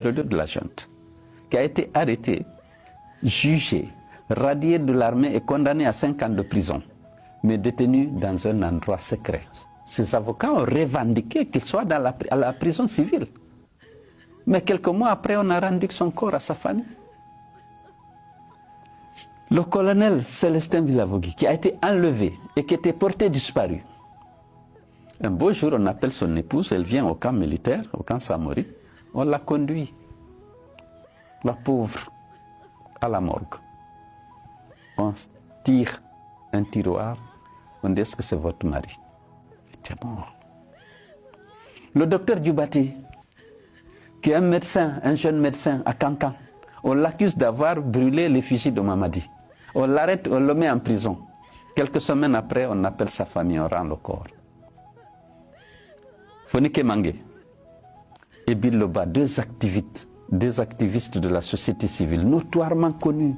de la junte, qui a été arrêté, jugé, radié de l'armée et condamné à 5 ans de prison, mais détenu dans un endroit secret. Ses avocats ont revendiqué qu'il soit à la prison civile. Mais quelques mois après, on a rendu son corps à sa famille. Le colonel Célestin Villavogui, qui a été enlevé et qui était porté disparu. Un beau jour, on appelle son épouse, elle vient au camp militaire, au camp Samori. On l'a conduit, la pauvre, à la morgue. On tire un tiroir, on dit est-ce que c'est votre mari? Il était mort. Le docteur Dioubati, qui est un médecin, un jeune médecin à Kankan, on l'accuse d'avoir brûlé l'effigie de Mamadi. On l'arrête, on le met en prison. Quelques semaines après, on appelle sa famille, on rend le corps. Fonike Mangé et Bill Loba, deux activistes de la société civile, notoirement connus,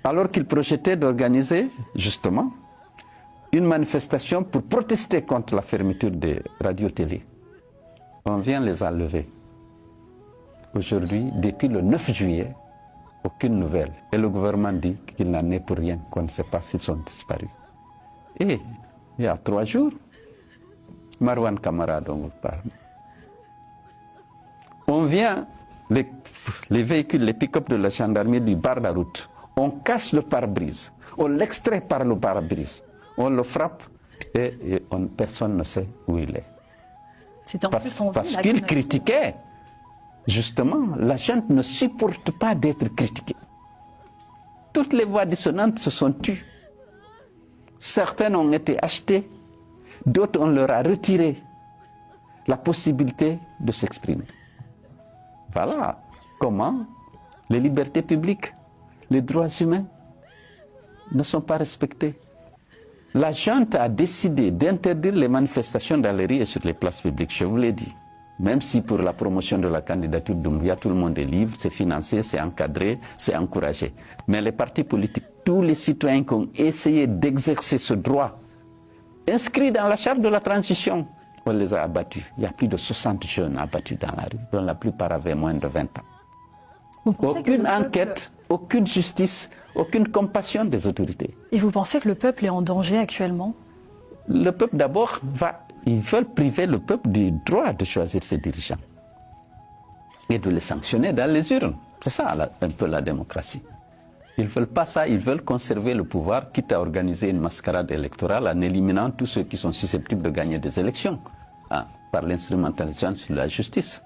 alors qu'ils projetaient d'organiser, justement, une manifestation pour protester contre la fermeture des radios-télé. On vient les enlever. Aujourd'hui, depuis le 9 juillet, aucune nouvelle. Et le gouvernement dit qu'il n'en est pour rien, qu'on ne sait pas s'ils sont disparus. Et il y a 3 jours, Marwan Kamara dont vous parlez, on vient, les véhicules, les pick-up de la gendarmerie du bar de la route, on casse le pare-brise, on l'extrait par le pare-brise, on le frappe et personne ne sait où il est. Parce qu'il critiquait, justement, la gente ne supporte pas d'être critiquée. Toutes les voix dissonantes se sont tues. Certaines ont été achetées, d'autres on leur a retiré la possibilité de s'exprimer. Voilà comment les libertés publiques, les droits humains ne sont pas respectés. La junte a décidé d'interdire les manifestations dans les rues et sur les places publiques, je vous l'ai dit. Même si pour la promotion de la candidature d'Oumbouya, tout le monde est libre, c'est financé, c'est encadré, c'est encouragé. Mais les partis politiques, tous les citoyens qui ont essayé d'exercer ce droit, inscrits dans la charte de la transition, on les a abattus. Il y a plus de 60 jeunes abattus dans la rue, dont la plupart avaient moins de 20 ans. Aucune enquête, aucune justice, aucune compassion des autorités. Et vous pensez que le peuple est en danger actuellement? Le peuple d'abord ils veulent priver le peuple du droit de choisir ses dirigeants et de les sanctionner dans les urnes. C'est ça un peu la démocratie. Ils ne veulent pas ça, ils veulent conserver le pouvoir, quitte à organiser une mascarade électorale en éliminant tous ceux qui sont susceptibles de gagner des élections par l'instrumentalisation de la justice.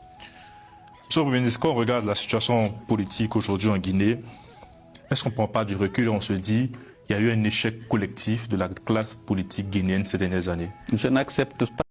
Monsieur le Premier ministre, quand on regarde la situation politique aujourd'hui en Guinée, est-ce qu'on ne prend pas du recul et on se dit qu'il y a eu un échec collectif de la classe politique guinéenne ces dernières années? Je n'accepte pas.